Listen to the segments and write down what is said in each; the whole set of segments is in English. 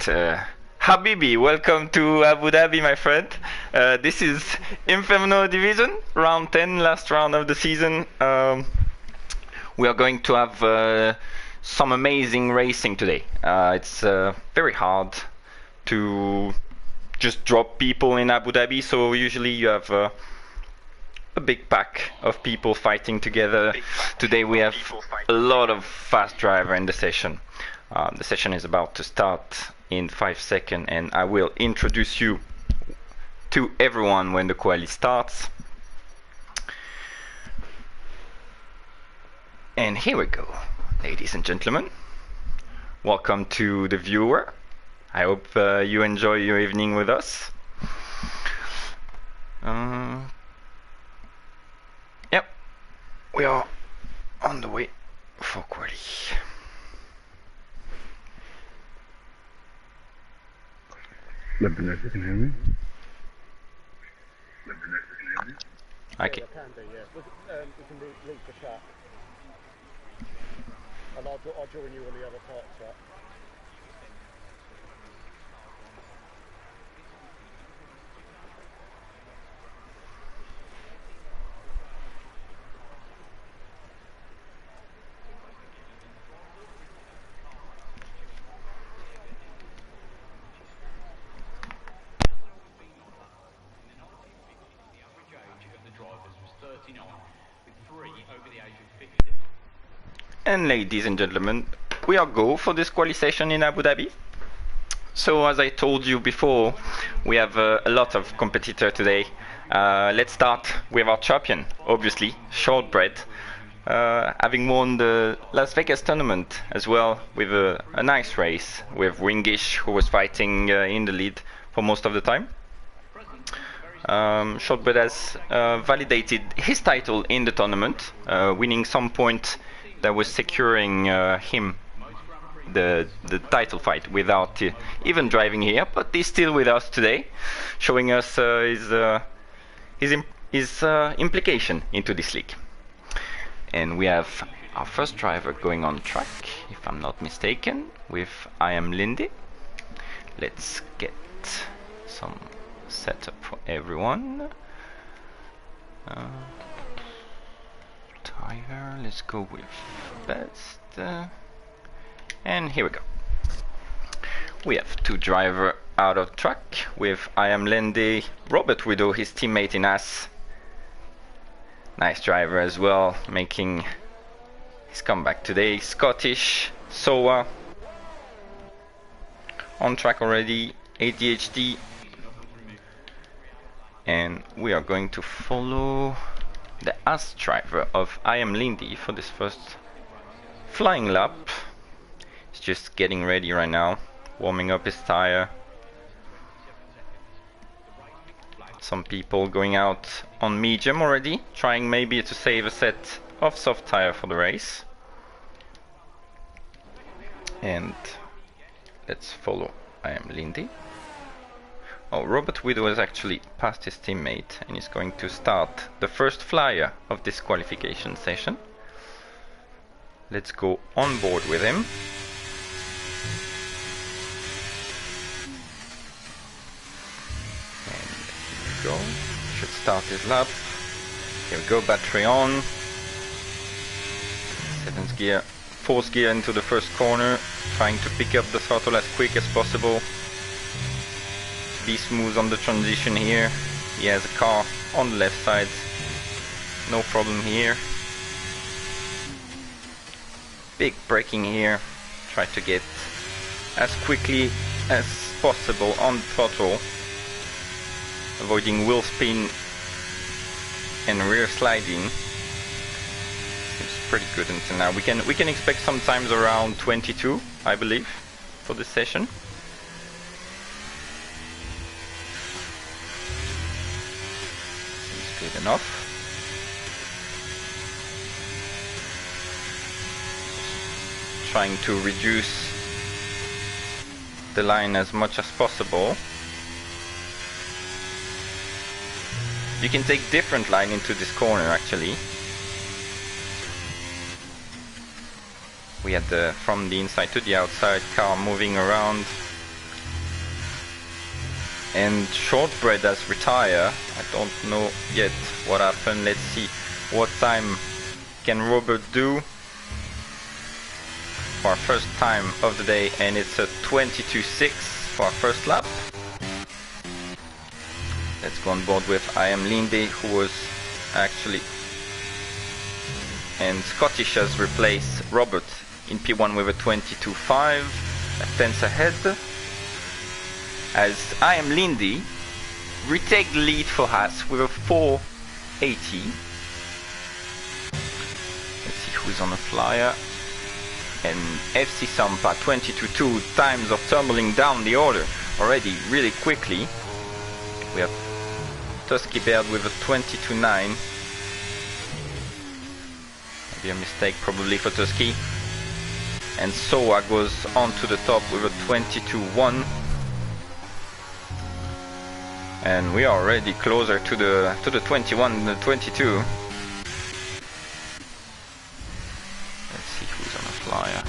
Habibi, welcome to Abu Dhabi, my friend. This is Inferno division, round 10, last round of the season. We are going to have some amazing racing today. It's very hard to just drop people in Abu Dhabi, so usually you have a big pack of people fighting together. Today we have a lot of fast driver in the session. The session is about to start in 5 seconds, and I will introduce you to everyone when the quali starts. And here we go, ladies and gentlemen. Welcome to the viewer. I hope you enjoy your evening with us. Yep, we are on the way for quali. Let me know if you can hear me. Okay. Yeah, I can do, yeah. We can link the chat. And I'll join you on the other part chat. And ladies and gentlemen, we are go for this quali session in Abu Dhabi. So as I told you before, we have a lot of competitor today. Let's start with our champion, obviously, Shortbread, having won the Las Vegas tournament as well with a nice race with Ringish, who was fighting in the lead for most of the time. Shortbread has validated his title in the tournament, winning some point that was securing him the title fight without even driving here, but he's still with us today, showing us his implication into this league. And we have our first driver going on track, if I'm not mistaken, with I Am Lindy. Let's get some setup for everyone. Driver, let's go with best. And here we go. We have two driver out of track with I Am Lindy, Robert Widow, his teammate in AS. Nice driver as well, making his comeback today. Scottish, Soa on track already, ADHD. And we are going to follow the AS driver of I Am Lindy for this first flying lap. He's just getting ready right now, warming up his tire. Some people going out on medium already, trying maybe to save a set of soft tire for the race. And let's follow I Am Lindy. Oh, Robert Widow has actually passed his teammate and is going to start the first flyer of this qualification session. Let's go on board with him. And here we go. Should start his lap. Here we go, battery on. 7th gear, 4th gear into the first corner, trying to pick up the throttle as quick as possible. Be smooth on the transition here. He has a car on the left side, no problem here. Big braking here, try to get as quickly as possible on the throttle, avoiding wheel spin and rear sliding. Seems pretty good until now. We can expect sometimes around 22, I believe, for this session. Good enough. Trying to reduce the line as much as possible. You can take different line into this corner actually. We had the from the inside to the outside car moving around And Shortbread has retired. I don't know yet what happened. Let's see what time can Robert do for our first time of the day, and it's a 22.6 for our first lap. Let's go on board with I Am Lindy, who was actually, and Scottish has replaced Robert in P1 with a 22.5, a tenth ahead, as I Am Lindy retake the lead for us with a 4.80. Let's see who's on the flyer. And FC Sampa 22.2, times of tumbling down the order already really quickly. We have Tusky Baird with a 22.9. Maybe a mistake probably for Tusky. And Soa goes on to the top with a 22.1. And we are already closer to the 21 than the 22. Let's see who's on the flyer.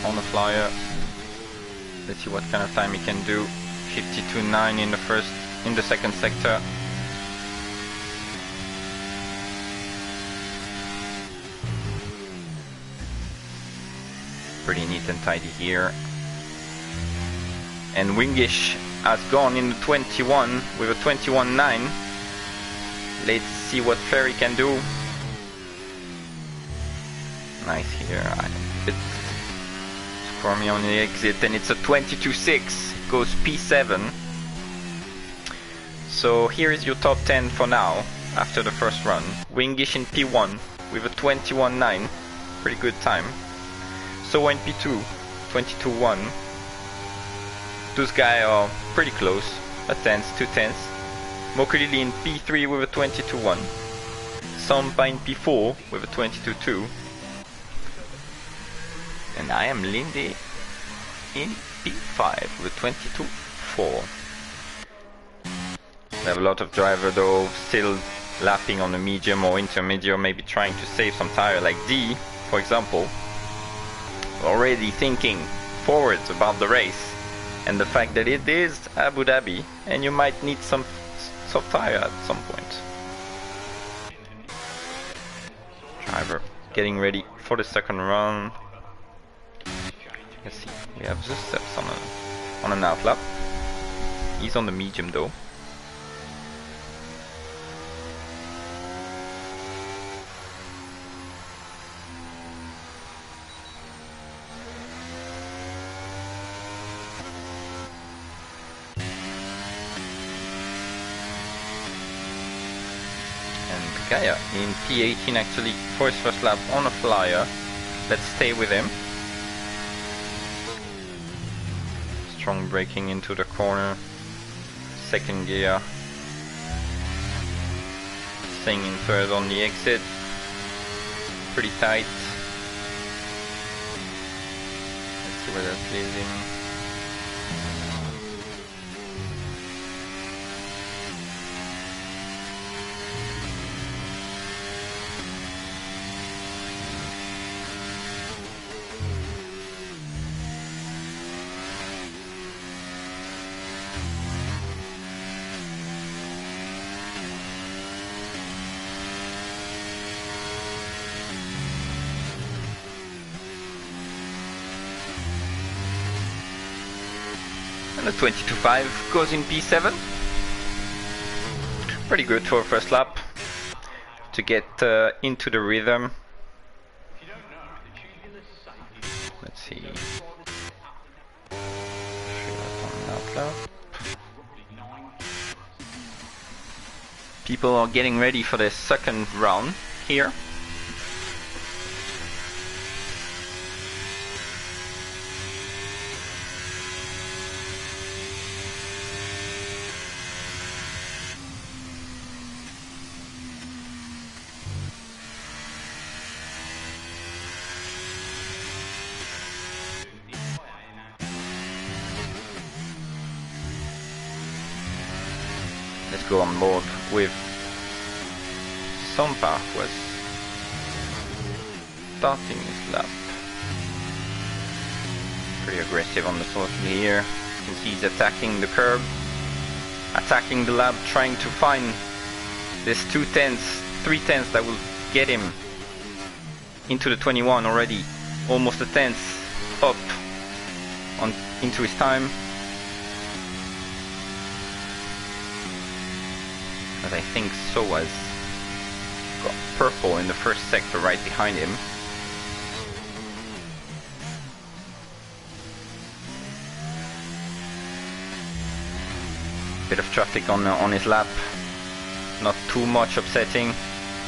On the flyer. Let's see what kind of time he can do. 52.9 in the second sector. Pretty neat and tidy here. And Wingish has gone in the 21 with a 21.9. Let's see what Ferry can do. Nice here. It's Squirmy on the exit, and it's a 22.6. Goes P7. So here is your top 10 for now after the first run. Wingish in P1 with a 21.9. Pretty good time. So in P2, 22.1. Those guys are pretty close. A tenth, 2 tenths. Mokulili in P3 with a 22.1. Sampa in P4 with a 22.2. And I Am Lindy in P5 with a 22.4. We have a lot of driver though still lapping on the medium or intermediate, maybe trying to save some tire, like D for example. Already thinking forwards about the race and the fact that it is Abu Dhabi and you might need some soft tire at some point. Driver getting ready for the second run. Let's see, we have Zusteps on an outlap. He's on the medium though. Kaya in P18 actually for his first lap on a flyer. Let's stay with him. Strong braking into the corner. Second gear. Staying in third on the exit. Pretty tight. Let's see where that leaves him. And the 22.5 goes in P7. Pretty good for a first lap to get into the rhythm. Let's see. People are getting ready for the second round here. go on board with Sonpark was starting his lap. Pretty aggressive on the throttle here. You can see he's attacking the curb, attacking the lap, trying to find this 2/10, 3/10 that will get him into the 21 already. Almost a tenth up on into his time. But I think So has got purple in the first sector right behind him. Bit of traffic on his lap, not too much upsetting.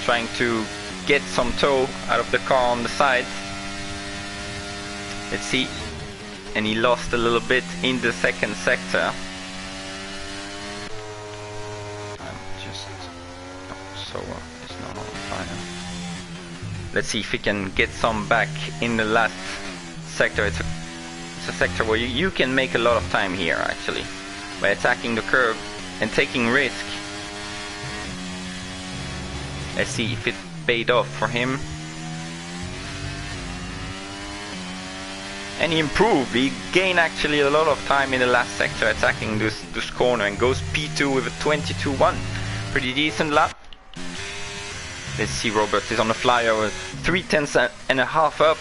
Trying to get some tow out of the car on the side. Let's see. And he lost a little bit in the second sector. So it's not on fire. Let's see if he can get some back in the last sector. It's a sector where you can make a lot of time here actually by attacking the curb and taking risk. Let's see if it paid off for him. And he improved. He gained actually a lot of time in the last sector attacking this corner and goes P2 with a 22.1. Pretty decent lap. Let's see, Robert is on the flyer with 3/10.5 up.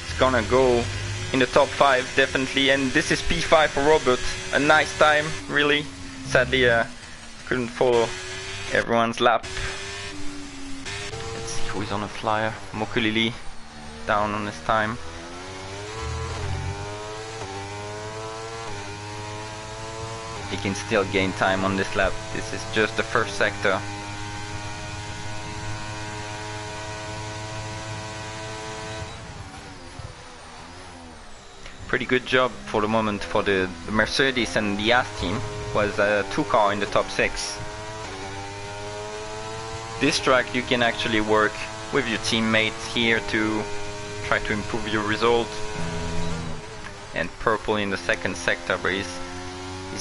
It's gonna go in the top 5 definitely, and this is P5 for Robert. A nice time, really. Sadly, couldn't follow everyone's lap. Let's see who is on the flyer. Mokulili down on his time. He can still gain time on this lap. This is just the first sector. Pretty good job for the moment for the Mercedes and the Haas team. Was a 2-car in the top 6. This track you can actually work with your teammates here to try to improve your result. And purple in the second sector, but he's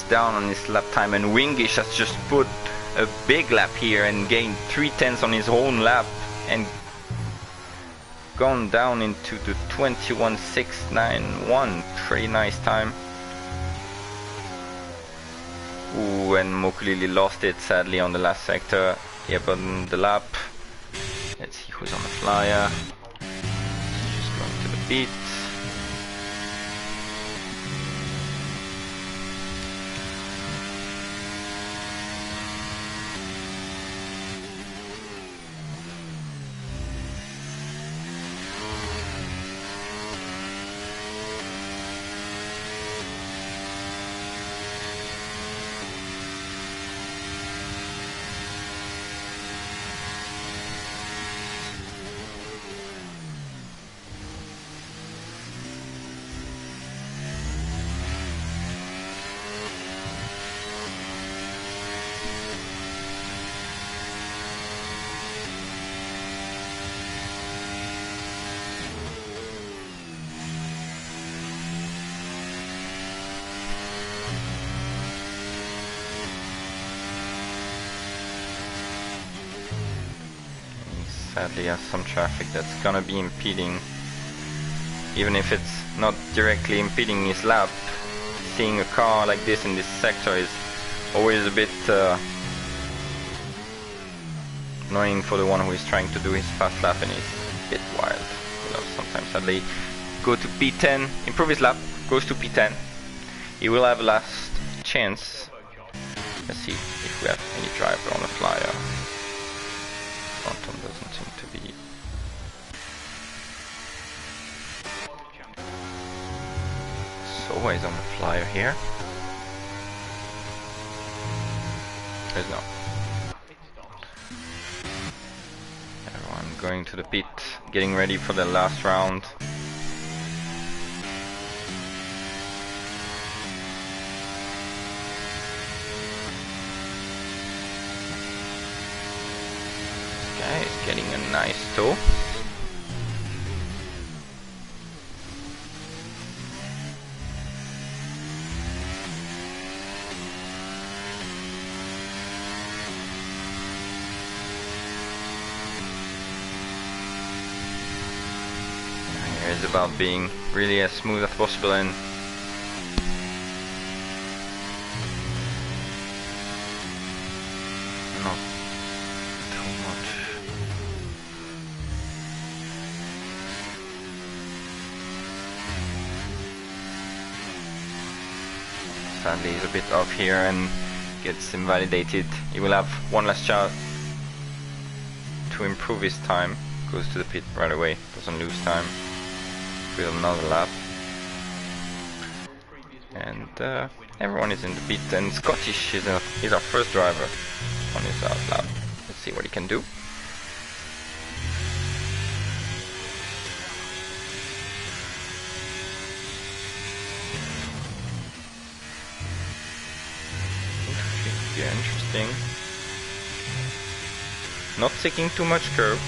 down on his lap time, and Wingish has just put a big lap here and gained 3/10 on his own lap and gone down into the 21.691. Pretty nice time. Ooh, and Mokulili lost it sadly on the last sector. Yeah, but on the lap. Let's see who's on the flyer. Just going to the pit. Sadly has some traffic that's gonna be impeding, even if it's not directly impeding his lap. Seeing a car like this in this sector is always a bit annoying for the one who is trying to do his fast lap, and it's a bit wild. You know, sometimes sadly go to P10, improve his lap, goes to P10. He will have a last chance. Let's see if we have any driver on the flyer. Quantum doesn't seem to be. So he's on the flyer here. There's no. Everyone going to the pit, getting ready for the last round. Is getting a nice tow. Here is about being really as smooth as possible and not too much. Sadly he's a bit off here and gets invalidated. He will have one last shot to improve his time. Goes to the pit right away, doesn't lose time. With another lap. And everyone is in the pit, and Scottish is our first driver on his out lap. Let's see what he can do. Yeah, interesting. Not taking too much curve.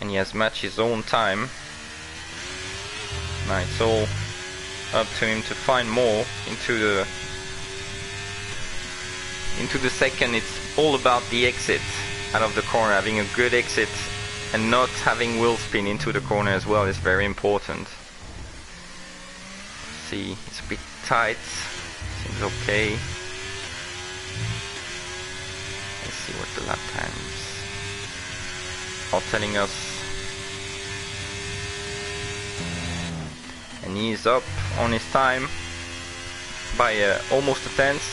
And he has matched his own time. Now it's all up to him to find more into the second. It's all about the exit out of the corner. Having a good exit and not having wheel spin into the corner as well is very important. See, it's a bit tight. Seems okay. Let's see what the lap times are telling us. And he is up on his time by almost a tenth.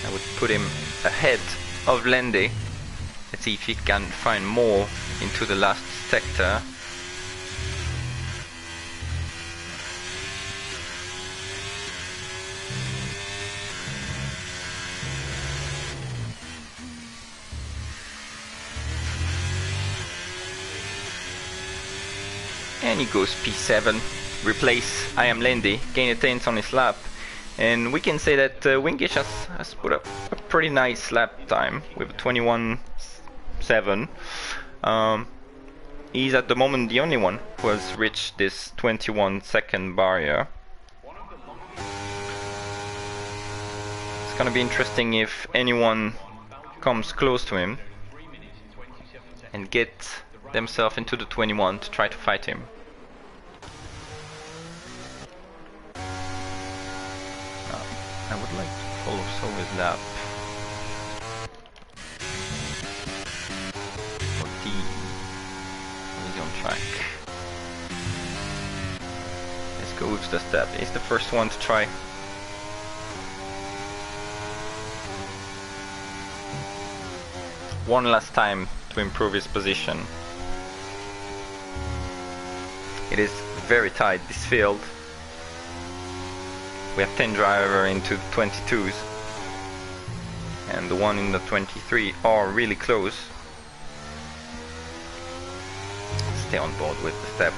I would put him ahead of Lendy. Let's see if he can find more into the last sector. And he goes P7, replace I am Lendy, gain a tenth on his lap. And we can say that Wingish has put up a pretty nice lap time with 21.7. He's at the moment the only one who has reached this 21-second barrier. It's gonna be interesting if anyone comes close to him and get themselves into the 21 to try to fight him. I would like to follow Sove's lap. For D. He's on track. Let's go with the step. He's the first one to try. One last time to improve his position. It is very tight, this field. We have 10 drivers into the 22s and the one in the 23 are really close. Stay on board with the step.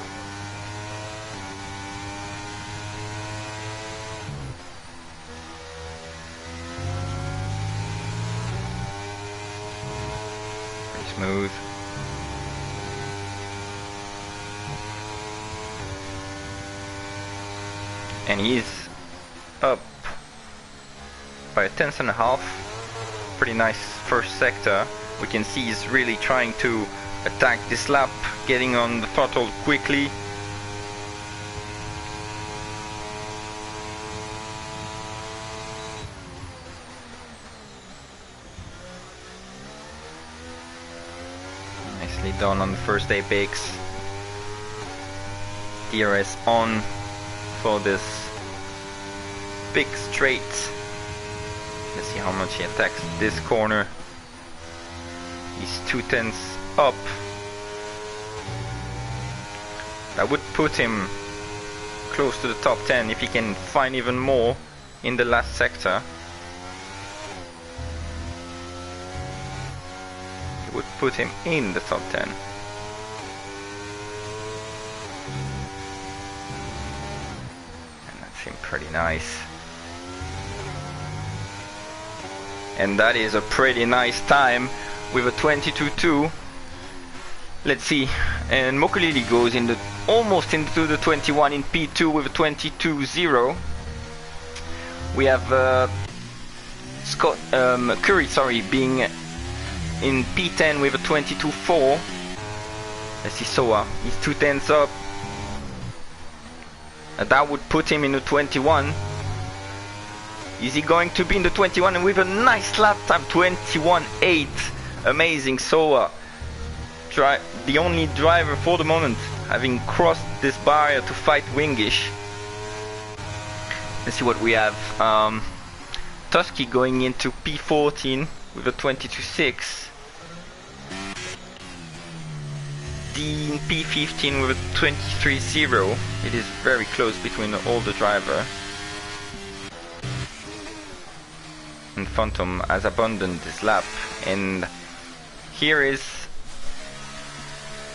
Pretty smooth. And he is up by a tenth and a half. Pretty nice first sector. We can see he's really trying to attack this lap, getting on the throttle quickly. Nicely done on the first apex. DRS on for this big straight. Let's see how much he attacks this corner. He's 2/10 up. That would put him close to the top 10 if he can find even more in the last sector. It would put him in the top 10. And that seemed pretty nice. And that is a pretty nice time with a 22.2. Let's see, and Mokulili goes in the almost into the 21 in P2 with a 22.0. We have Curry, sorry, being in P10 with a 22.4. Let's see Soa, he's 2/10 up. That would put him in the 21. Is he going to be in the 21 and with a nice lap time, 21.8. Amazing Soa. The only driver for the moment having crossed this barrier to fight Wingish. Let's see what we have. Tusky going into P14 with a 22.6. Dean P15 with a 23.0. It is very close between all the drivers. And Phantom has abandoned this lap, and here is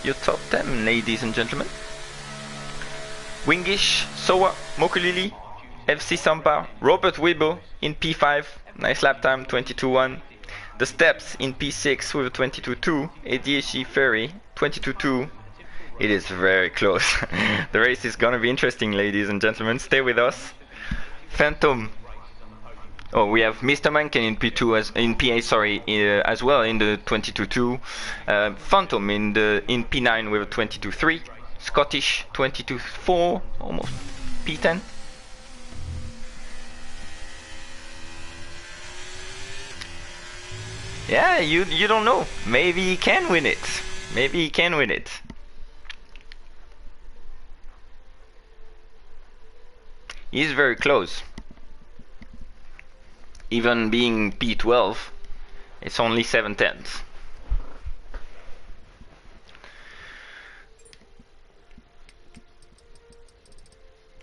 your top 10, ladies and gentlemen. Wingish, Soa, Mokulili, FC Sampa, Robert Wibo in P5, nice lap time, 22.1. The Steps in P6 with a 22.2. ADHD Ferry, 22.2. It is very close. The race is gonna be interesting, ladies and gentlemen. Stay with us. Phantom. Oh, we have Mr. Mankin in P2 in PA, sorry, as well in the 22.2. Phantom in P9 with a 22.3. Scottish 22.4, almost P10. Yeah, you don't know. Maybe he can win it. Maybe he can win it. He's very close. Even being P12, it's only 7/10.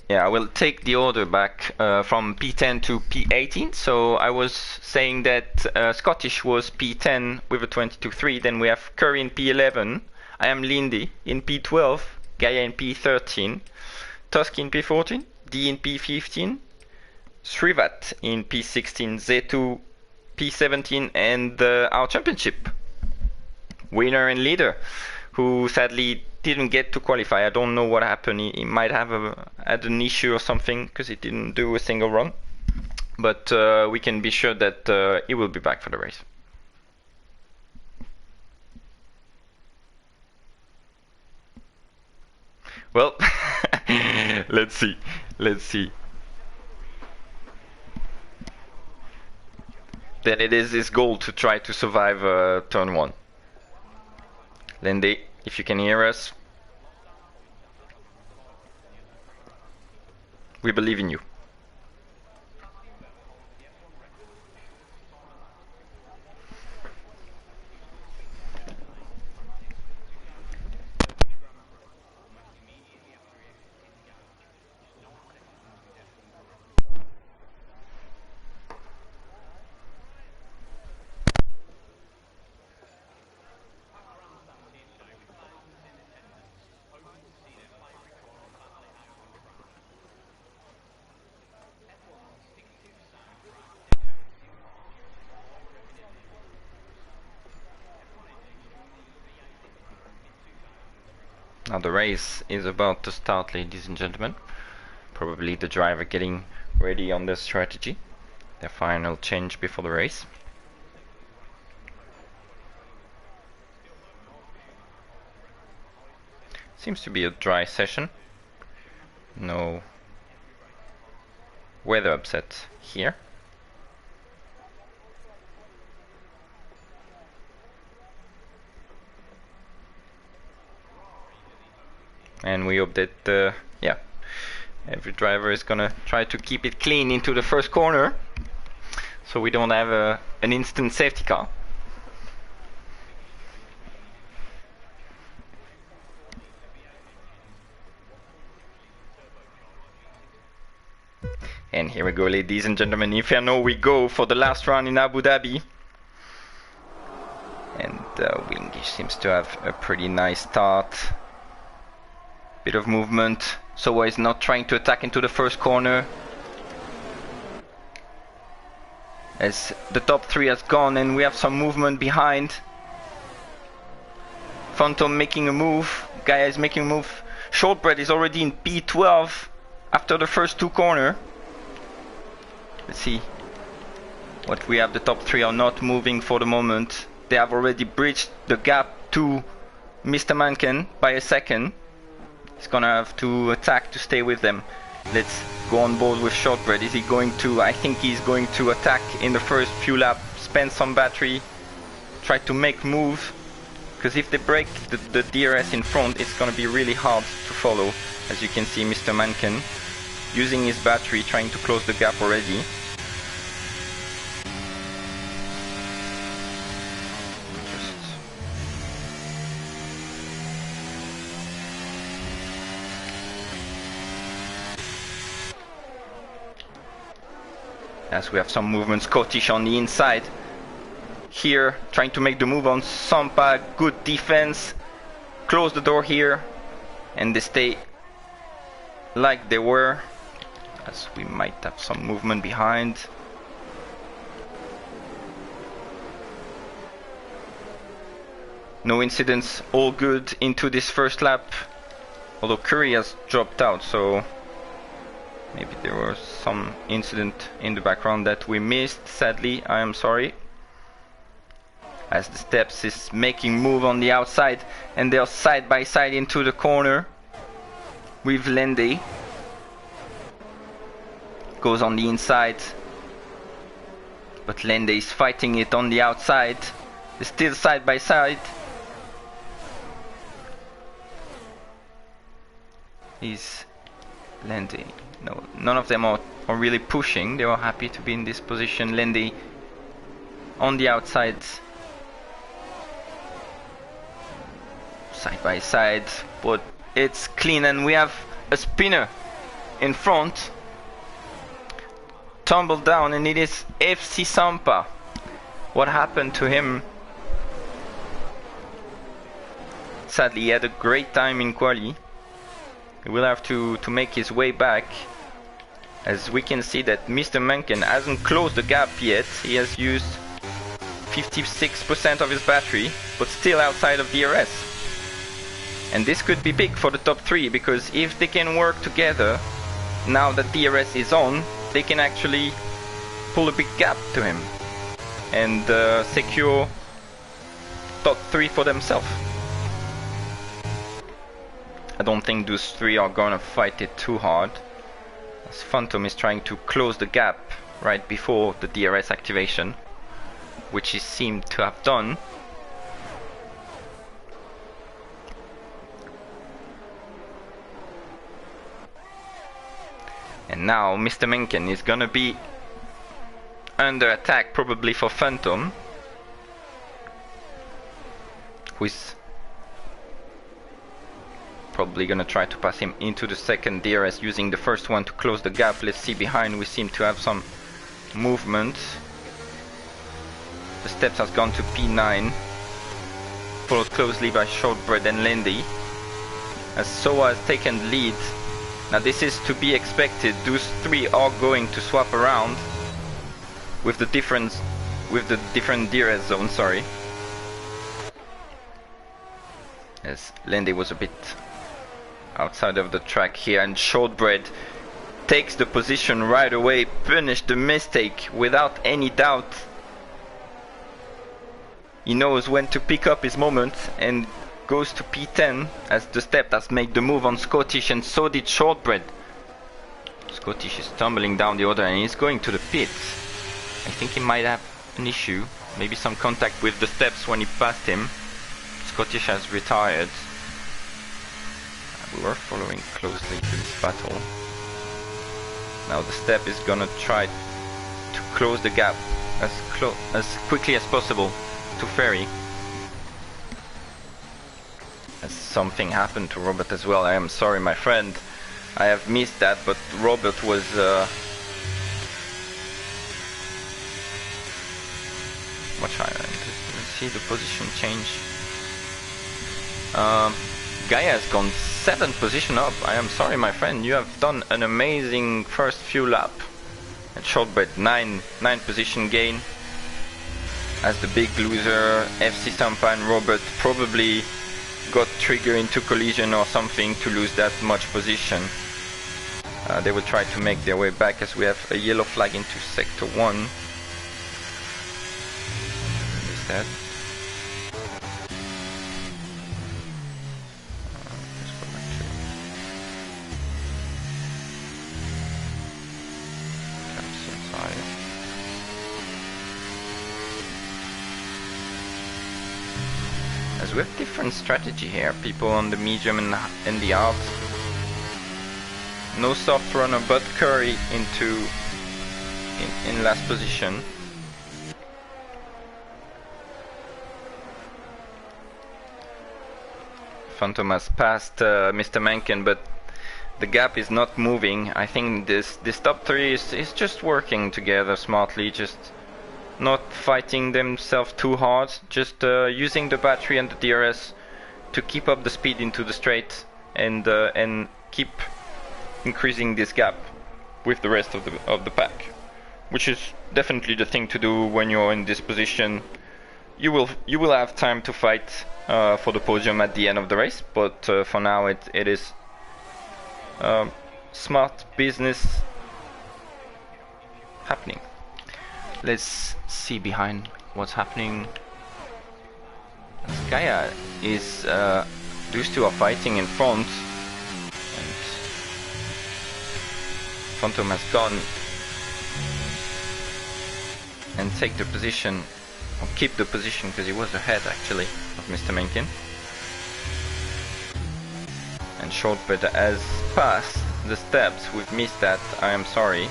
Yeah, I will take the order back from P10 to P18. So I was saying that Scottish was P10 with a 22.3. Then we have Curry in P11. I am Lindy in P12. Gaia in P13. Tusk in P14. D in P15. Srivat in P16. Zetu P17. And our championship winner and leader, who sadly didn't get to qualify. I don't know what happened. He might have had an issue or something because he didn't do a single run. But we can be sure that he will be back for the race. Well, let's see. Let's see. Then it is his goal to try to survive turn 1. Lindy, if you can hear us, we believe in you. Now the race is about to start, ladies and gentlemen. Probably the driver getting ready on their strategy, their final change before the race. Seems to be a dry session. No weather upset here. And we hope that, yeah, every driver is gonna try to keep it clean into the first corner, so we don't have an instant safety car. And here we go, ladies and gentlemen. Inferno, we go for the last round in Abu Dhabi. And Wingish seems to have a pretty nice start. Bit of movement. Soa is not trying to attack into the first corner, as the top 3 has gone and we have some movement behind. Phantom making a move. Gaia is making a move. Shortbread is already in P12 after the first 2 corners. Let's see. What we have, the top three are not moving for the moment. They have already breached the gap to Mr. Mankin by a second. He's gonna have to attack to stay with them. Let's go on board with Shortbread. Is he going to? I think he's going to attack in the first few laps, spend some battery, try to make move. Because if they break the DRS in front, it's gonna be really hard to follow. As you can see, Mr. Mankin using his battery, trying to close the gap already. As we have some movement, Scottish on the inside. Here, trying to make the move on Sampa, good defense. Close the door here, and they stay like they were, as we might have some movement behind. No incidents, all good into this first lap. Although Curry has dropped out, so maybe there was some incident in the background that we missed. Sadly, I am sorry. As the steps is making move on the outside, and they are side by side into the corner with Lendy. Goes on the inside, but Lendy is fighting it on the outside. They're still side by side. Is Lendy? No, none of them are really pushing. They are happy to be in this position. Lendy on the outside, side by side, but it's clean, and we have a spinner in front. Tumbled down, and it is FC Sampa. What happened to him? Sadly, he had a great time in quali. He will have to make his way back. As we can see that Mr. Mencken hasn't closed the gap yet. He has used 56% of his battery, but still outside of DRS. And this could be big for the top three, because if they can work together, now that DRS is on, they can actually pull a big gap to him and secure top three for themselves. I don't think those three are gonna fight it too hard, as Phantom is trying to close the gap right before the DRS activation, which he seemed to have done. And now Mr. Mencken is gonna be under attack, probably for Phantom, who is probably gonna try to pass him into the second DRS, using the first one to close the gap. Let's see behind, we seem to have some movement. The steps has gone to P9, followed closely by Shortbread and Lindy, as Soa has taken the lead. Now this is to be expected. Those three are going to swap around with the different DRS zone, sorry. As Lindy was a bit outside of the track here, and Shortbread takes the position right away, punished the mistake without any doubt. He knows when to pick up his moment and goes to P10, as the step has made the move on Scottish, and so did Shortbread. Scottish is tumbling down the order and he's going to the pits. I think he might have an issue, maybe some contact with the steps when he passed him. Scottish has retired. We were following closely to this battle. Now the step is gonna try to close the gap as quickly as possible to Ferry. As something happened to Robert as well. I am sorry, my friend. I have missed that, but Robert was much higher. Let's see the position change. Gaia has gone 7th position up. I am sorry, my friend. You have done an amazing first few laps. And Shortbread 9 position gain. As the big loser, FC Sampa and Robert probably got triggered into collision or something to lose that much position. They will try to make their way back, as we have a yellow flag into sector 1. instead. Let's go back to caps inside. As we have different strategy here, people on the medium and the hard. No soft runner but Curry into in last position. Phantom has passed Mr. Mencken, but the gap is not moving. I think this top three is just working together smartly, just not fighting themselves too hard, just using the battery and the DRS to keep up the speed into the straight and keep increasing this gap with the rest of the pack, which is definitely the thing to do when you're in this position. You will have time to fight for the podium at the end of the race, but for now it is smart business happening. Let's see behind what's happening. Gaia is those two are fighting in front, and Phantom has gone and take the position, or keep the position, because he was ahead actually of Mr. Mencken. And Shortbread has passed the steps. We've missed that, I am sorry.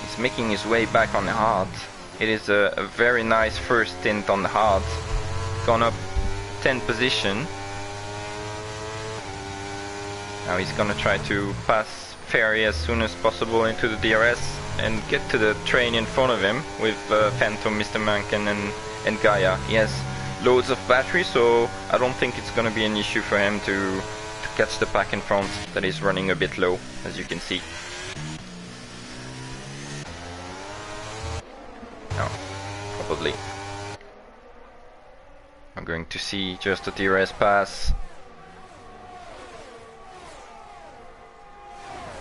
He's making his way back on the hard. It is a very nice first stint on the hard. Gone up 10 position. Now he's gonna try to pass Ferry as soon as possible into the DRS and get to the train in front of him with Phantom, Mr. Mencken and Gaia. He has loads of battery, so I don't think it's gonna be an issue for him to catch the pack in front that is running a bit low, as you can see. No, probably. I'm going to see just a DRS pass.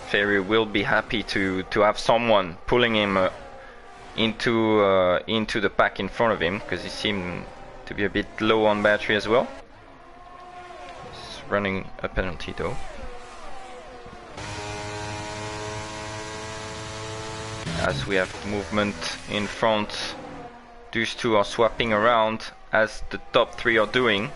Ferry will be happy to have someone pulling him into the pack in front of him, because he seemed to be a bit low on battery as well. He's running a penalty though. As we have movement in front, these two are swapping around as the top three are doing.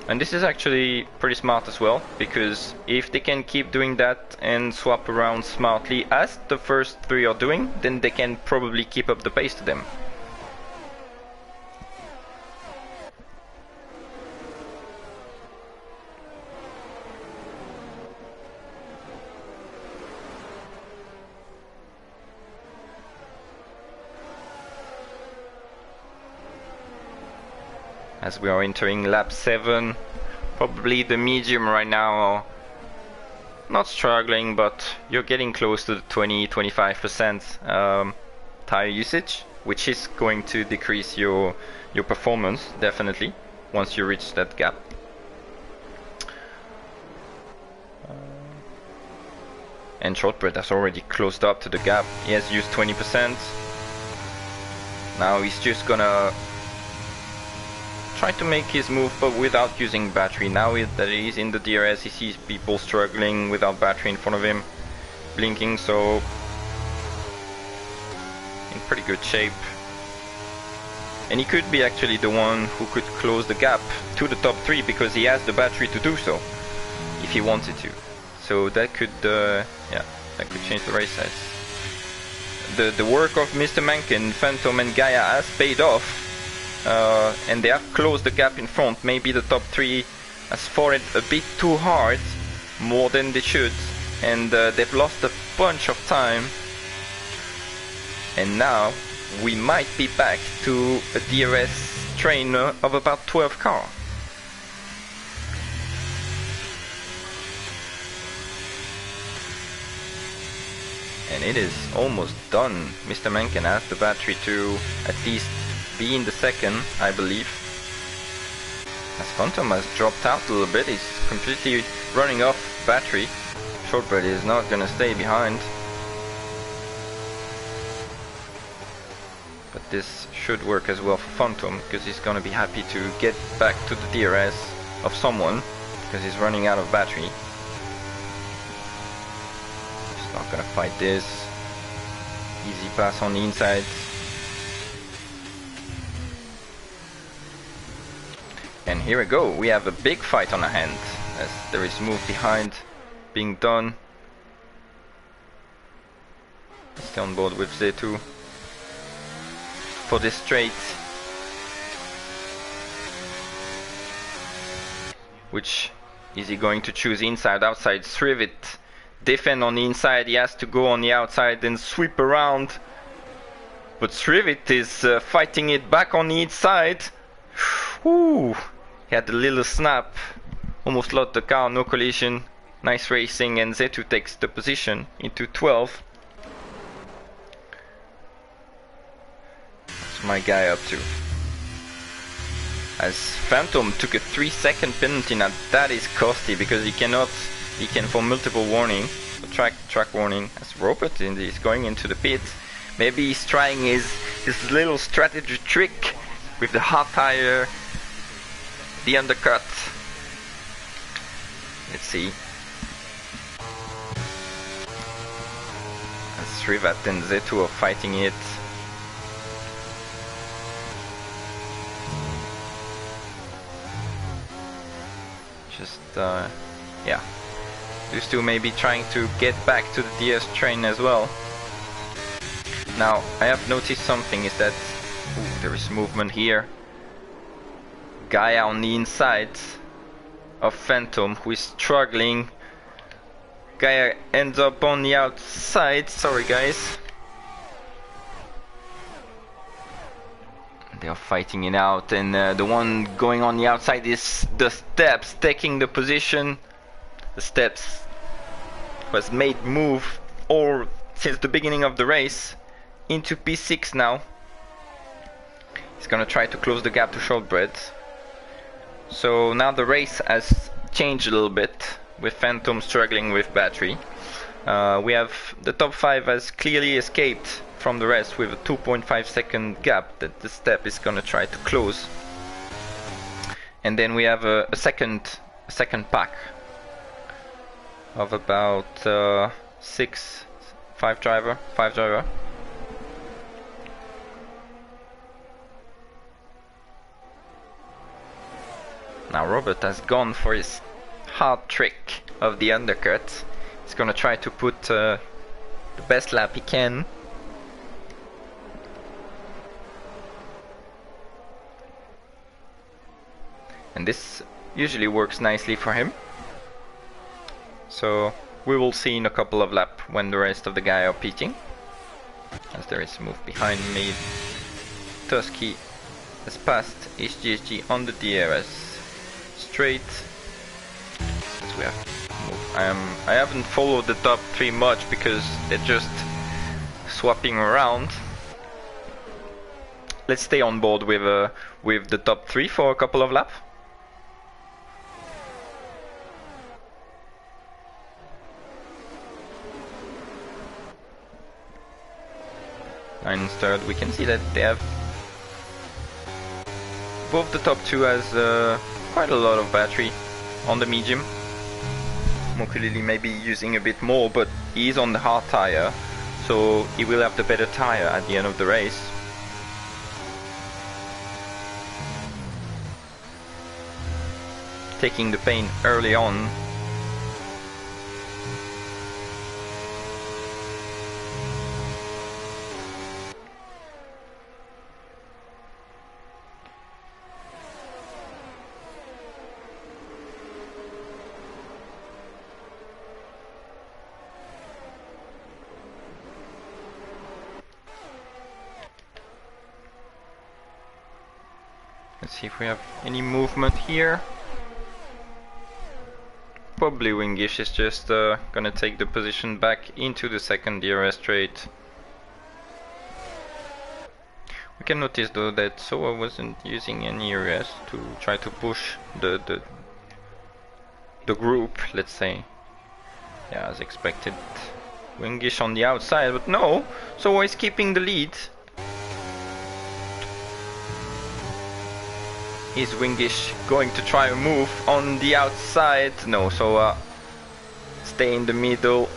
And this is actually pretty smart as well, because if they can keep doing that and swap around smartly as the first three are doing, then they can probably keep up the pace to them. As we are entering lap 7, probably the medium right now are not struggling, but you're getting close to the 20-25% tire usage, which is going to decrease your performance definitely once you reach that gap. And Shortbread has already closed up to the gap. He has used 20%. Now he's just gonna try to make his move, but without using battery. Now that he's in the DRS, he sees people struggling without battery in front of him, blinking, so in pretty good shape. And he could be actually the one who could close the gap to the top 3, because he has the battery to do so, if he wanted to. So that could, yeah, that could change the race size. The work of Mr. Mencken, Phantom and Gaia has paid off. And they have closed the gap in front. Maybe the top 3 has fought it a bit too hard, more than they should, and they've lost a bunch of time. And now we might be back to a DRS train of about 12 cars. And it is almost done. Mr. Mencken has the battery to at least be in the second, I believe. As Phantom has dropped out a little bit, he's completely running off battery. Shortbread is not gonna stay behind. But this should work as well for Phantom, because he's gonna be happy to get back to the DRS of someone, because he's running out of battery. He's not gonna fight this. Easy pass on the inside. And here we go, we have a big fight on our hand, as there is move behind being done. Stay on board with Z2 for this straight. Which is he going to choose, inside, outside? Srivit defend on the inside, he has to go on the outside and sweep around. But Srivit is fighting it back on the inside. Ooh, he had a little snap, almost lost the car, no collision. Nice racing, and Z2 takes the position into 12. What's my guy up to? As Phantom took a 3-second penalty. Now that is costly, because he can for multiple warning, track warning. As Robert is going into the pit, maybe he's trying his little strategy trick with the hard tire, the undercut. Let's see. As Srivat and Z2 are fighting it. Just, yeah. These two may be trying to get back to the DS train as well. Now, I have noticed something, is that there is movement here. Guy on the inside of Phantom who is struggling. Guy ends up on the outside. Sorry guys. They are fighting it out, and the one going on the outside is the Steps, taking the position. The Steps was made move all since the beginning of the race into P6 now. He's gonna try to close the gap to Shortbread. So now the race has changed a little bit, with Phantom struggling with battery. We have the top 5 has clearly escaped from the rest with a 2.5 second gap that the Step is gonna try to close. And then we have a second pack of about 5 driver. Now Robert has gone for his hard trick of the undercut. He's gonna try to put the best lap he can. And this usually works nicely for him. So we will see in a couple of laps when the rest of the guys are pitting. As there is a move behind me. Tusky has passed HGSG on the DRS straight. As we have I haven't followed the top 3 much because they're just swapping around. Let's stay on board with the top 3 for a couple of laps. Lions third. We can see that they have both the top 2 has quite a lot of battery on the medium. Mokulili may be using a bit more, but he's on the hard tire, so he will have the better tire at the end of the race. Taking the pain early on. Let's see if we have any movement here. Probably Wingish is just gonna take the position back into the second DRS straight. We can notice though that Soa wasn't using any areas to try to push the group, let's say. Yeah, as expected. Wingish on the outside, but no, Soa is keeping the lead. Is Wingish going to try a move on the outside? No, so stay in the middle.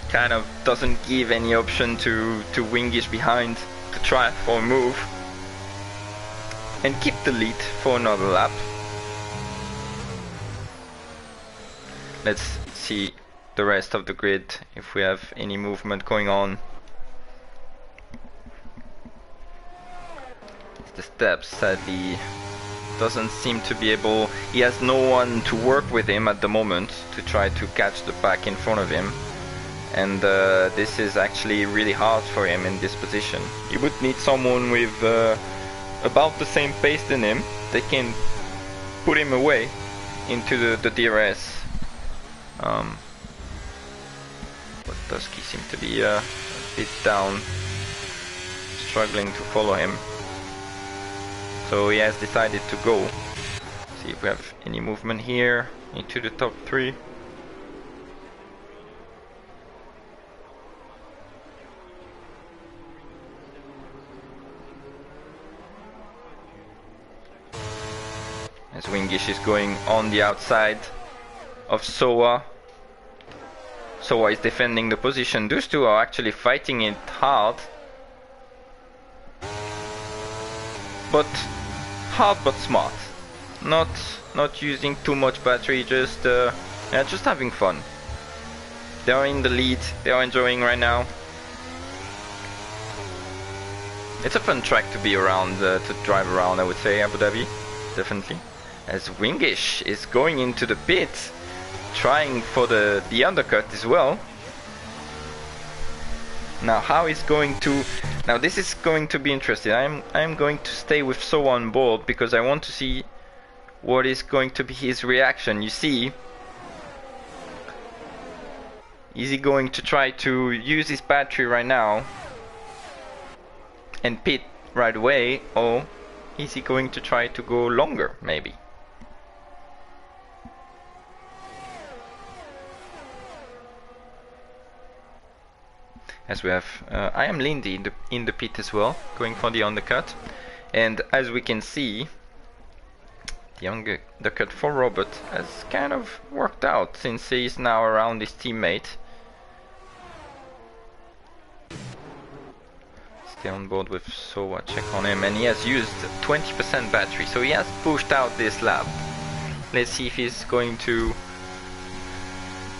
Kind of doesn't give any option to Wingish behind to try for a move. And keep the lead for another lap. Let's see the rest of the grid if we have any movement going on. The steps sadly doesn't seem to be able, he has no one to work with him at the moment to try to catch the pack in front of him, and this is actually really hard for him in this position. He would need someone with about the same pace than him that can put him away into the DRS. But Dusky seems to be a bit down, struggling to follow him. So he has decided to go. See if we have any movement here into the top 3. As Wingish is going on the outside of Soa. Soa is defending the position. Those two are actually fighting it hard. But hard but smart. Not using too much battery, just having fun. They are in the lead, they are enjoying right now. It's a fun track to be around, to drive around, I would say, Abu Dhabi, definitely. As Wingish is going into the pit, trying for the undercut as well. Now how he's going to... Now this is going to be interesting. I'm going to stay with So on board because I want to see what is going to be his reaction. You see, is he going to try to use his battery right now and pit right away, or is he going to try to go longer maybe? As we have, I am Lindy in the pit as well, going for the undercut, and as we can see, the undercut for Robert has kind of worked out since he's now around his teammate. Stay on board with Soa, check on him, and he has used 20% battery, so he has pushed out this lap. Let's see if he's going to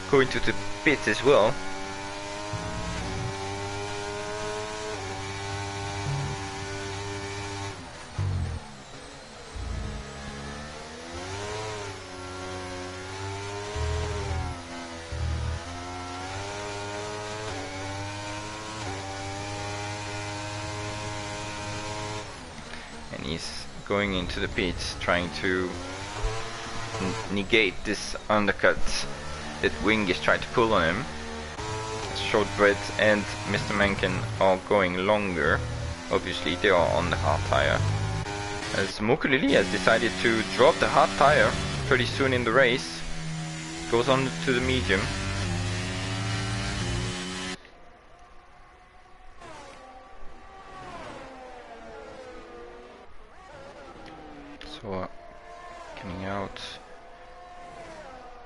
go into the pit as well. And he's going into the pit, trying to negate this undercut that Wingish tried to pull on him. Short Bread and Mr. Mencken are going longer. Obviously they are on the hard tire. As Mokulili has decided to drop the hard tire pretty soon in the race. Goes on to the medium. So coming out,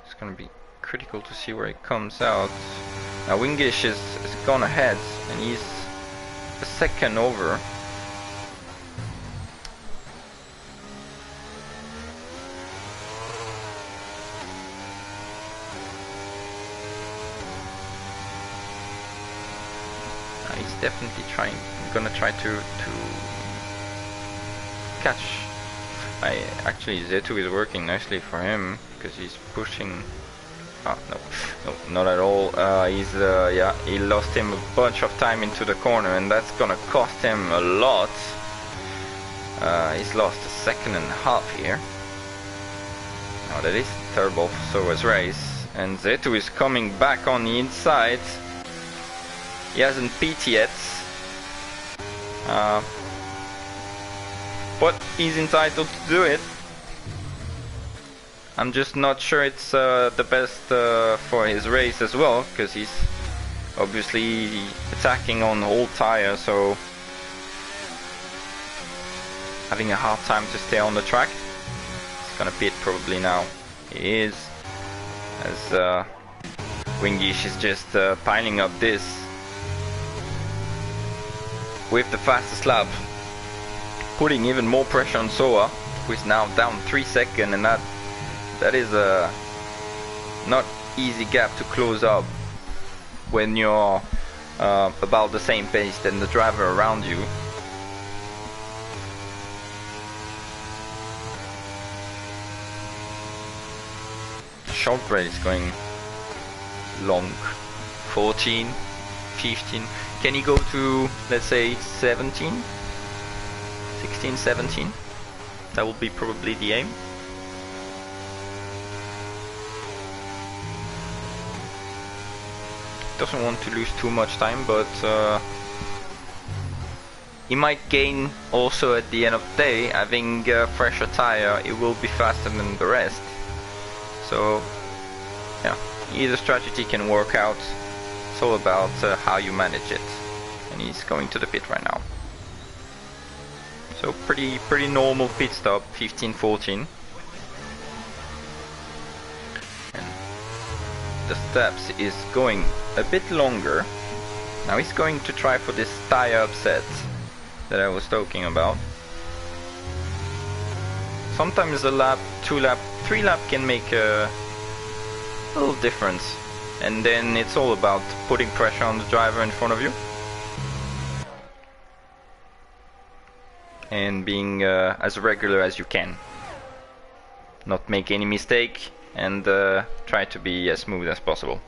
it's gonna be critical to see where he comes out. Now Wingish is gone ahead and he's a second over. He's definitely gonna try to catch. Actually Zetu is working nicely for him because he's pushing. No, not at all. Yeah, he lost him a bunch of time into the corner, and that's gonna cost him a lot. He's lost a second and a half here. Now that is terrible for Soa's race, and Zetu is coming back on the inside. He hasn't pit yet. But he's entitled to do it. I'm just not sure it's the best for his race as well, because he's obviously attacking on the whole tire, so having a hard time to stay on the track. He's gonna pit probably now. He is, as Wingish is just piling up this with the fastest lap, putting even more pressure on Soa, who is now down 3 seconds, and that is a not easy gap to close up when you're about the same pace than the driver around you. Shortbread is going long, 14, 15. Can he go to, let's say, 17? 16, 17? That will be probably the aim. Doesn't want to lose too much time, but he might gain also at the end of the day. Having a fresher tire, it will be faster than the rest. So yeah, either strategy can work out. It's all about how you manage it. And he's going to the pit right now. So pretty normal pit stop, 15-14. And the steps is going a bit longer. Now he's going to try for this tire upset that I was talking about. Sometimes a lap, 2 lap, 3 lap can make a little difference. And then it's all about putting pressure on the driver in front of you. And being as regular as you can. Not make any mistake and try to be as smooth as possible.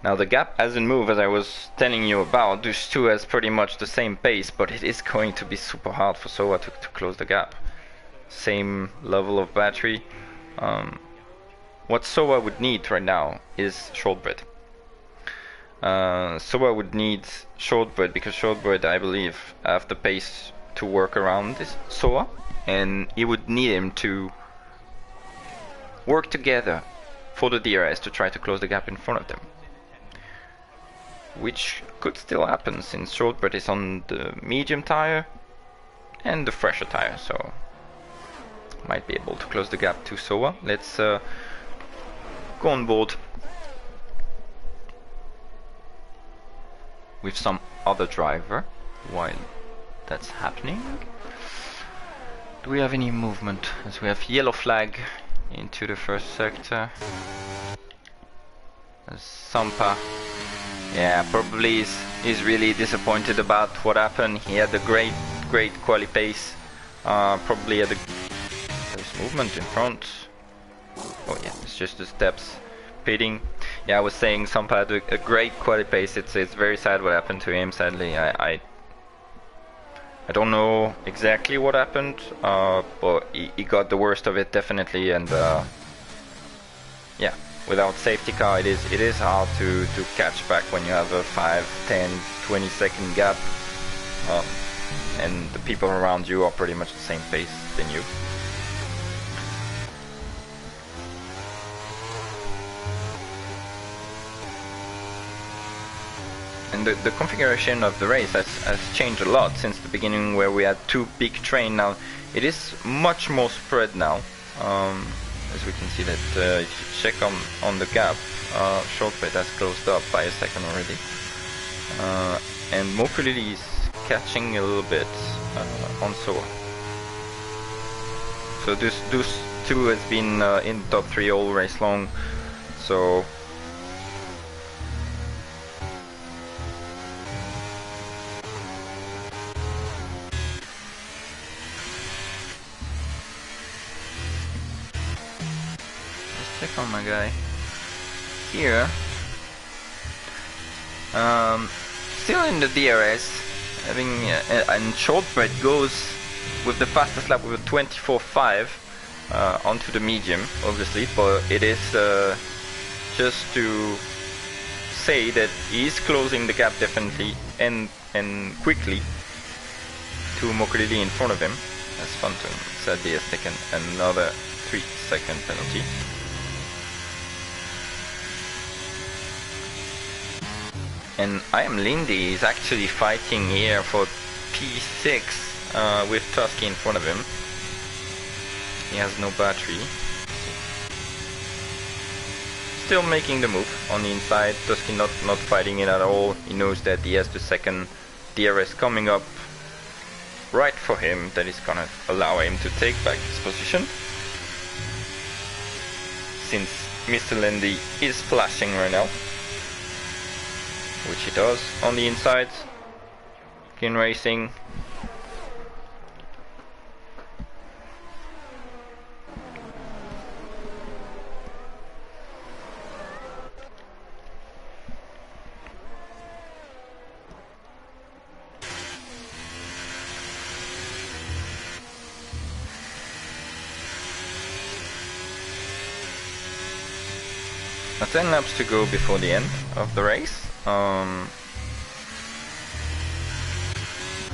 Now the gap hasn't moved, as I was telling you about. Those two has pretty much the same pace, but it is going to be super hard for Soa to close the gap. Same level of battery. What Soa would need right now is shortbread. Soa would need shortbread because shortbread, I believe, have the pace to work around this Soa, and he would need him to work together for the DRS to try to close the gap in front of them, which could still happen since shortbread is on the medium tire and the fresher tire, so might be able to close the gap to Soa. Let's go on board with some other driver while that's happening. Do we have any movement? As we have yellow flag into the first sector. Sampa, yeah, probably is really disappointed about what happened. He had a great quali pace. Probably had there's movement in front. Oh yeah, it's just the steps. Pitting. Yeah, I was saying Sampa had a great quali pace. It's very sad what happened to him. Sadly, I don't know exactly what happened, but he got the worst of it definitely. And yeah, without safety car, it is hard to catch back when you have a 5, 10, 20 second gap, and the people around you are pretty much the same pace than you. And the configuration of the race has changed a lot since the beginning, where we had 2 big trains. Now it is much more spread now. As we can see that if you check on the gap, shortbread has closed up by a second already. And Mokulili is catching a little bit on Soa. So those 2 has been in the top 3 all race long. So check on my guy here. Still in the DRS, having and shortbread goes with the fastest lap with a 24.5 onto the medium, obviously, but it is just to say that he's closing the gap definitely and quickly to Mokulili in front of him. That's Phantom. Sadly has taken another 3-second penalty. And I Am Lindy is actually fighting here for P6 with Tusky in front of him. He has no battery. Still making the move on the inside. Tusky not fighting it at all. He knows that he has the second DRS coming up right for him, that is gonna allow him to take back his position. Since Mr. Lindy is flashing right now, which he does on the inside. Kin Racing. Now 10 laps to go before the end of the race.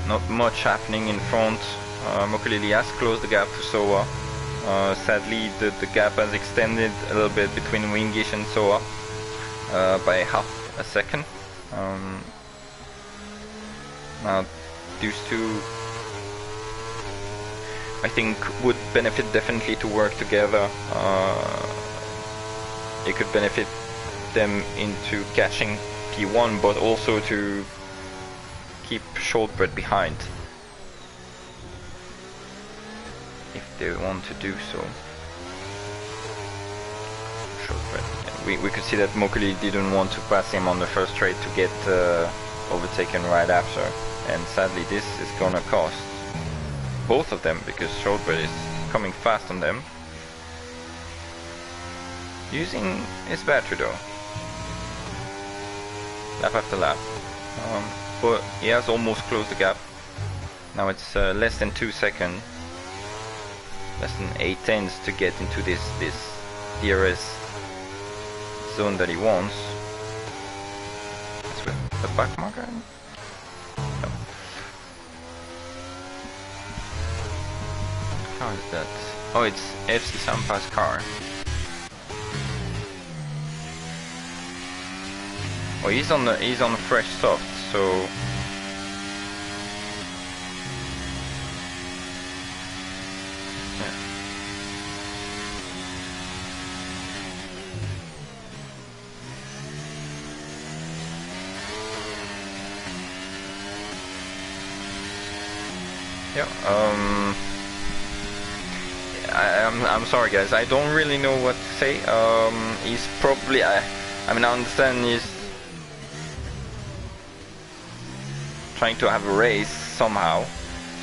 Not much happening in front. Mokulili has closed the gap to Soa. Sadly, the gap has extended a little bit between Wingish and Soa by half a second. Now these two, I think, would benefit definitely to work together. It could benefit them into catching P1, but also to keep Shortbread behind if they want to do so. Shortbread. We could see that Mokuli didn't want to pass him on the first straight to get overtaken right after, and sadly this is gonna cost both of them because Shortbread is coming fast on them. Using his battery though, lap after lap, but he has almost closed the gap. Now it's less than 2 seconds, less than 8 tenths to get into this DRS zone that he wants. That's with the back marker? No. How is that? Oh, it's FC Sampa's car. Oh, he's on the fresh soft, so yeah. I'm sorry guys, I don't really know what to say. He's probably I mean I understand he's trying to have a race somehow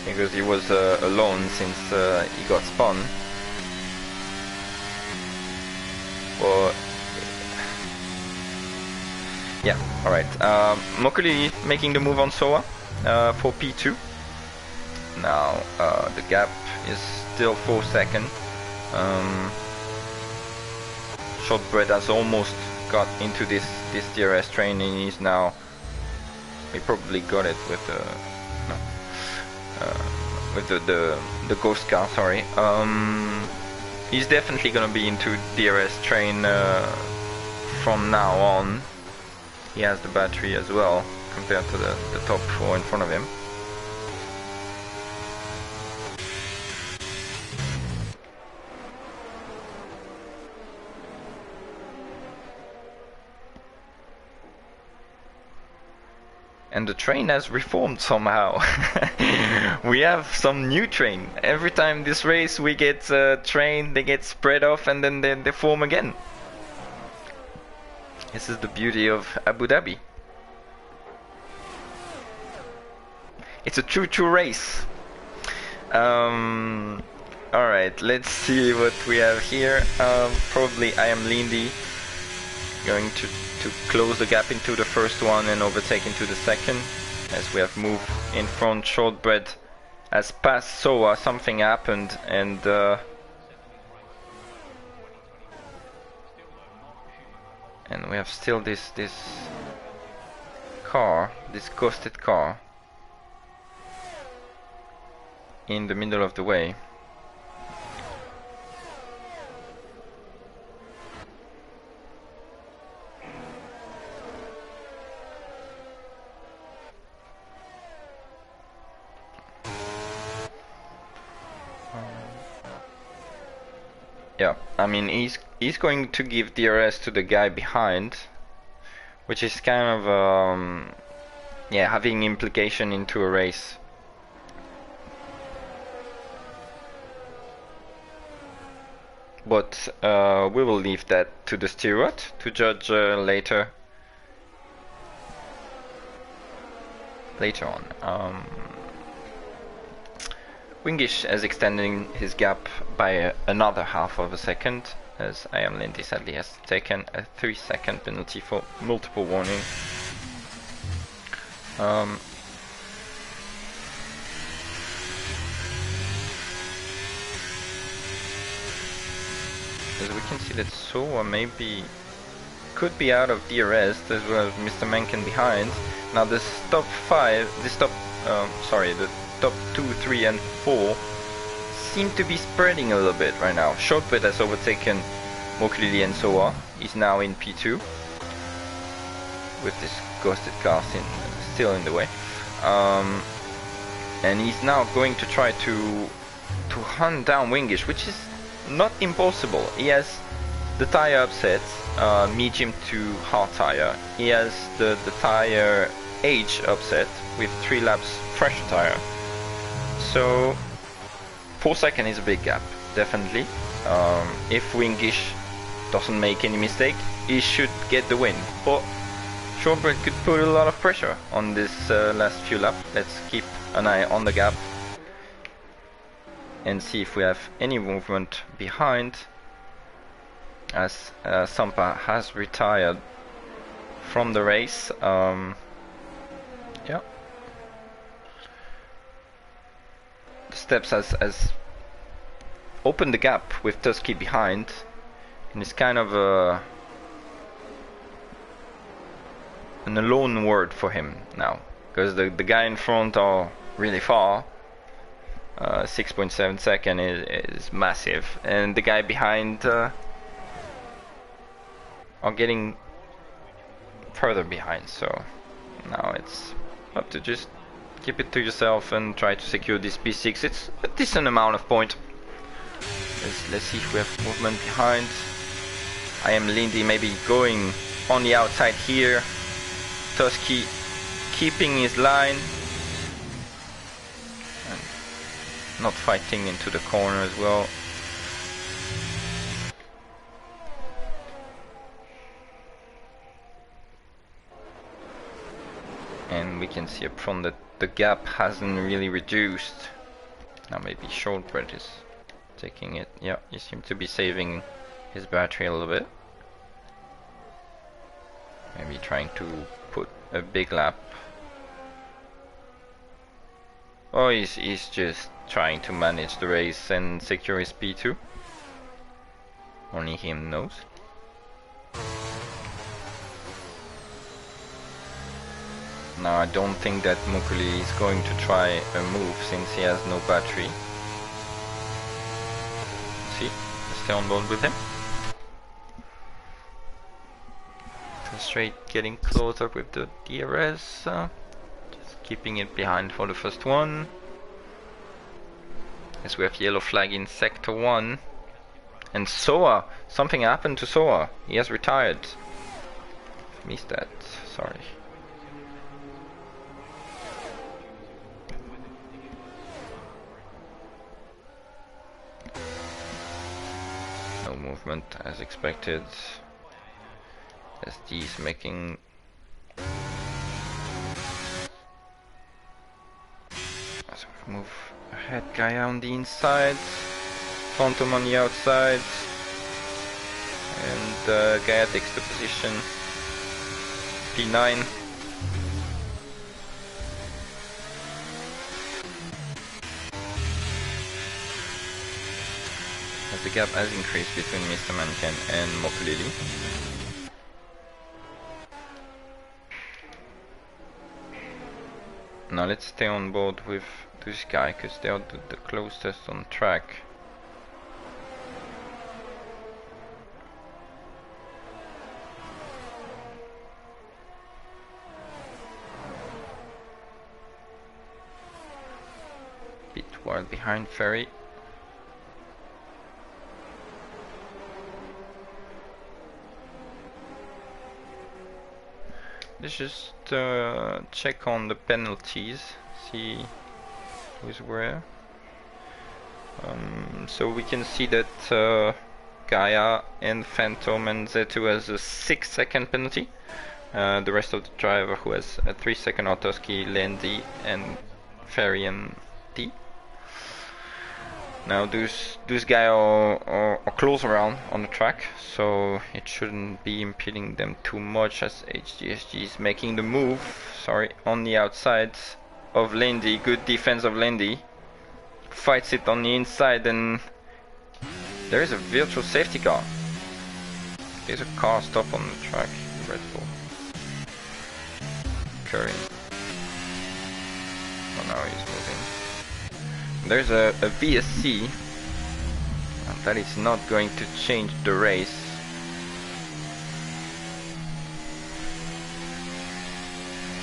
because he was alone since he got spun. But yeah, alright. Mokuli making the move on Soa for P2. Now the gap is still 4 seconds. Shortbread has almost got into this DRS train and he's now, he probably got it with the ghost car, sorry. He's definitely gonna be into DRS train from now on. He has the battery as well compared to the top 4 in front of him. And the train has reformed somehow. We have some new train. Every time this race we get a train, they get spread off and then they form again. This is the beauty of Abu Dhabi. It's a true race. Alright, let's see what we have here. Probably I am Lindy going to close the gap into the first one and overtake into the second. As we have moved in front, Shortbread has passed Soa, something happened and we have still this car, this ghosted car in the middle of the way. Yeah, I mean he's going to give DRS to the guy behind, which is kind of yeah, having implication into a race. But we will leave that to the steward to judge later on. Wingish is extending his gap by another half of a second, as I Am Lindy sadly has taken a 3-second penalty for multiple warning. As we can see that Soa maybe could be out of DRS, as well as Mr. Mencken behind. Now the top 5, the top 2, 3 and 4 seem to be spreading a little bit right now. Shortbread has overtaken Moklili and Soa. He's now in P2 with this ghosted car still in the way. And he's now going to try to hunt down Wingish, which is not impossible. He has the tire upset, medium to hard tire. He has the tire age upset with 3 laps fresher tire. So 4 seconds is a big gap, definitely. If Wingish doesn't make any mistake, he should get the win. But Shortbread could put a lot of pressure on this last few laps. Let's keep an eye on the gap and see if we have any movement behind, as Sampa has retired from the race. Yeah, the Steps has opened the gap with Tusky behind, and it's kind of an alone word for him now, because the guy in front are really far. 6.7 seconds is massive, and the guy behind are getting further behind. So now it's up to just keep it to yourself and try to secure this P6. It's a decent amount of point. Let's see if we have movement behind. I Am Lindy maybe going on the outside here. Tusky keeping his line. Not fighting into the corner as well. And we can see up front that the gap hasn't really reduced. Now maybe Shortbread is taking it. Yeah, he seems to be saving his battery a little bit. Maybe trying to put a big lap. Oh, he's just trying to manage the race and secure his P2. Only him knows. Now I don't think that Mukuli is going to try a move since he has no battery. See, let's stay on board with him. Straight getting closer with the DRS. Just keeping it behind for the first one. As we have yellow flag in sector 1. And Soa, something happened to Soa. He has retired. Missed that, sorry. No movement as expected. SD is making as we move ahead. Guy on the inside, Phantom on the outside, and Gaia takes the position. P9. As the gap has increased between Mr. Manken and Mokulili. Now let's stay on board with this guy, because they are the closest on track. Bit wide behind Ferry. let's just check on the penalties, see who's where. So we can see that Gaia and Phantom and Z2 has a 6-second penalty. The rest of the driver who has a 3-second are Tusky, Landy and Ferry and D. Now those guys are close around on the track, so it shouldn't be impeding them too much as HDSG is making the move, sorry, on the outside of Landy. Good defense of Landy. Fights it on the inside and there is a virtual safety car. There's a car stop on the track, Red Bull. Curry. Oh, now he's moving. There's a VSC, and that is not going to change the race.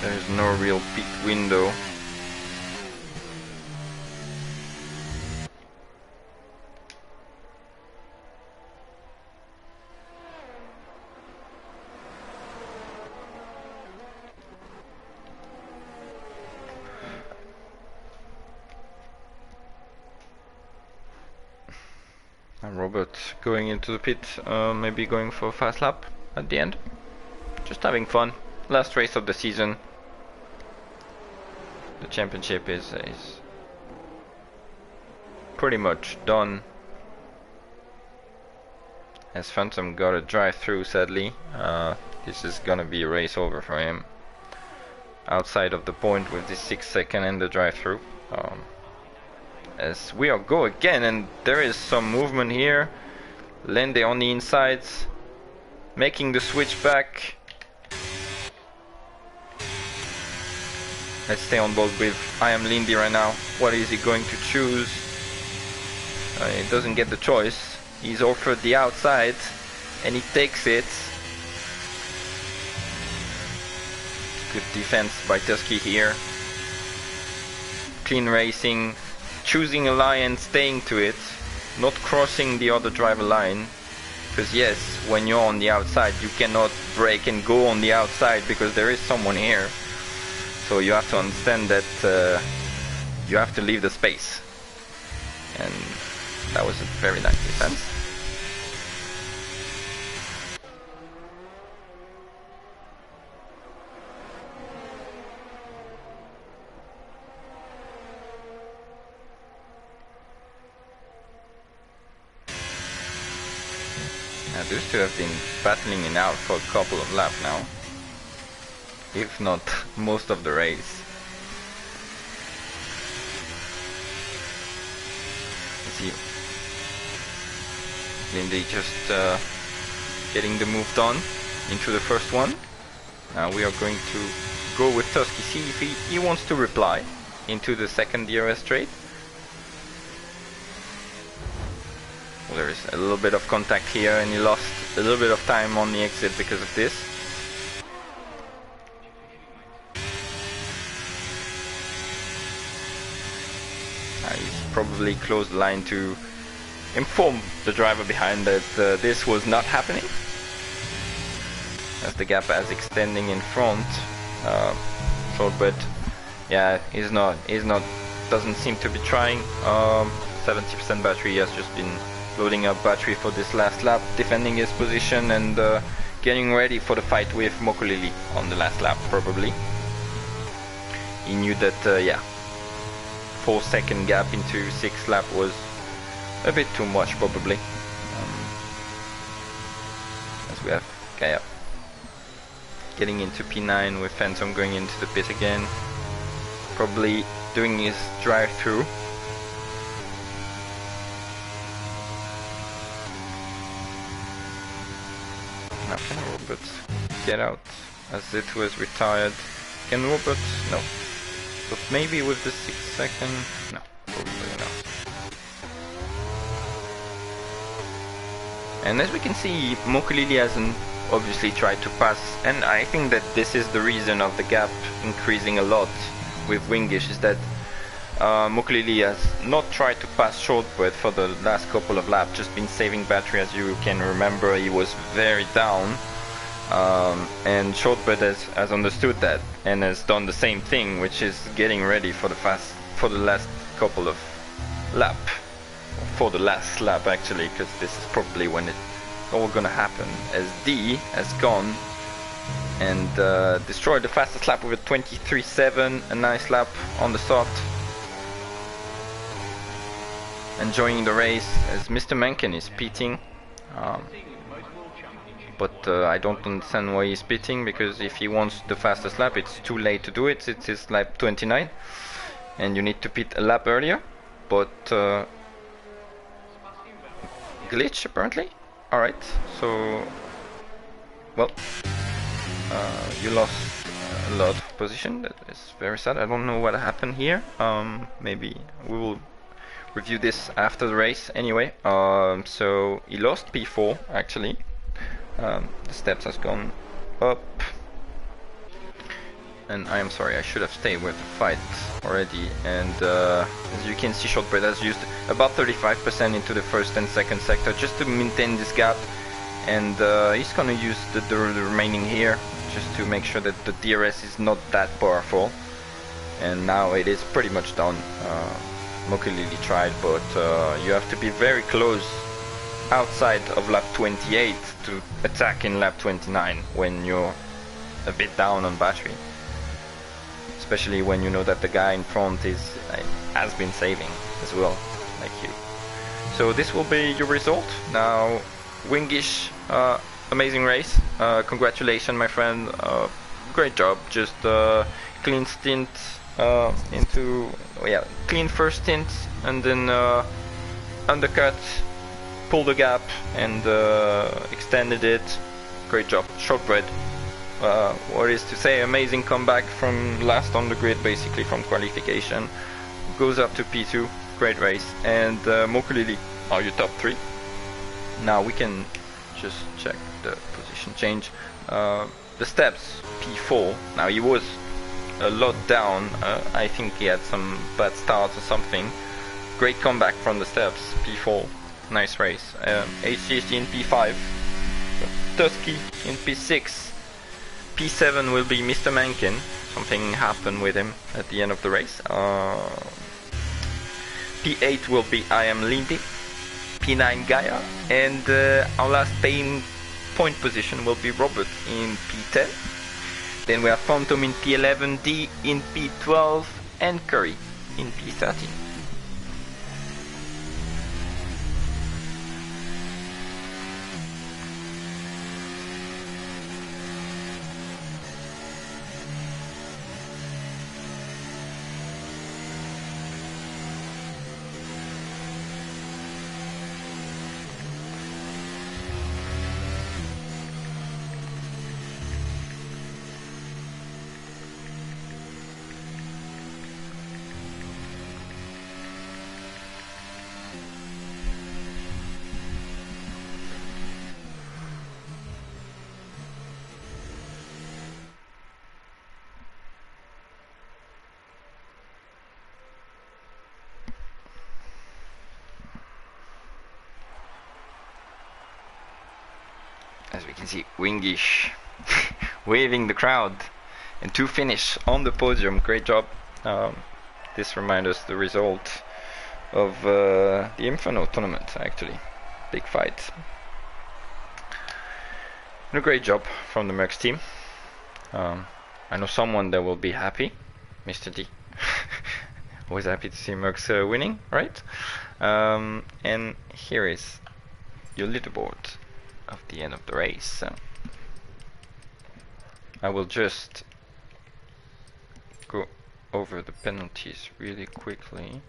There is no real pit window. And Robert going into the pit, maybe going for a fast lap at the end. Just having fun. Last race of the season. The championship is pretty much done. As Phantom got a drive through, sadly. This is gonna be a race over for him. Outside of the point with the 6-second and the drive through. As we are go again, and there is some movement here. Lende on the insides, making the switch back. Let's stay on board with I am Lindy right now. What is he going to choose? He doesn't get the choice. He's offered the outside and he takes it. Good defense by Tusky here. Clean racing, choosing a line, staying to it, not crossing the other driver line. Because yes, when you're on the outside you cannot brake and go on the outside because there is someone here. So you have to understand that you have to leave the space. And that was a very nice defense. Now those two have been battling it out for a couple of laps now. If not most of the race. Let's see. Lindy just getting the move done into the first one. Now we are going to go with Tusky, see if he wants to reply into the second DRS straight. Well, there is a little bit of contact here and he lost a little bit of time on the exit because of this. He's probably closed the line to inform the driver behind that this was not happening. As the gap is extending in front, Shortbread, yeah, he's not, doesn't seem to be trying. 70% battery, he has just been loading up battery for this last lap, defending his position and getting ready for the fight with Mokulili on the last lap, probably. He knew that, yeah, 4-second gap into 6th lap was a bit too much, probably. As we have Gaia getting into P9 with Phantom going into the pit again, probably doing his drive-through. Now can Robert get out as it was retired? Can Robert? No. But maybe with the 6-second? No, probably not. And as we can see, Mokulili hasn't obviously tried to pass, and I think that this is the reason of the gap increasing a lot with Wingish, is that Mokulili has not tried to pass Shortbread for the last couple of laps, just been saving battery. As you can remember, he was very down, And Shortbread has understood that and has done the same thing, which is getting ready for the last couple of lap, for the last lap actually, because this is probably when it's all gonna happen, as D has gone and destroyed the fastest lap with a 23.7, a nice lap on the soft. Enjoying the race as Mr. Mencken is pitting. But I don't understand why he's pitting, because if he wants the fastest lap, it's too late to do it. It's his lap 29 and you need to pit a lap earlier. But glitch apparently. Alright, so well, you lost a lot of position. That is very sad. I don't know what happened here. Maybe we will review this after the race anyway. So he lost P4 actually. The steps has gone up, and I am sorry, I should have stayed with the fight already. And as you can see, Shortbread has used about 35% into the first and second sector just to maintain this gap, and he's gonna use the remaining here just to make sure that the DRS is not that powerful. And now it is pretty much done. Mokulili tried, but you have to be very close outside of lap 28 to attack in lap 29 when you're a bit down on battery, especially when you know that the guy in front has been saving as well, like you. So this will be your result. Now, Wingish, amazing race. Congratulations, my friend. Great job. Just clean stint clean first stint, and then undercut, pull the gap, and extended it. Great job, Shortbread. What is to say, amazing comeback from last on the grid, basically from qualification. Goes up to P2, great race. And Mokulili, are you top 3? Now we can just check the position change. The steps, P4. Now he was a lot down. I think he had some bad starts or something. Great comeback from the steps, P4. Nice race. HGHG in P5, Tusky in P6, P7 will be Mr. Mencken. Something happened with him at the end of the race. P8 will be I Am Lindy, P9 Gaia, and our last point position will be Robert in P10. Then we have Phantom in P11, D in P12, and Curry in P13. As we can see, Wingish waving the crowd, and to finish on the podium. Great job. This reminds us the result of the Inferno tournament, actually. Big fight. And a great job from the Mercs team. I know someone that will be happy, Mr. D. Always happy to see Mercs winning, right? And here is your leaderboard of the end of the race. I will just go over the penalties really quickly.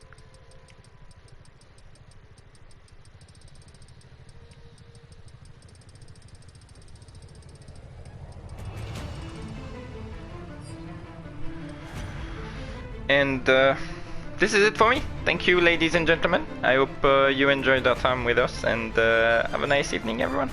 And this is it for me. Thank you, ladies and gentlemen. I hope you enjoyed our time with us, and have a nice evening, everyone.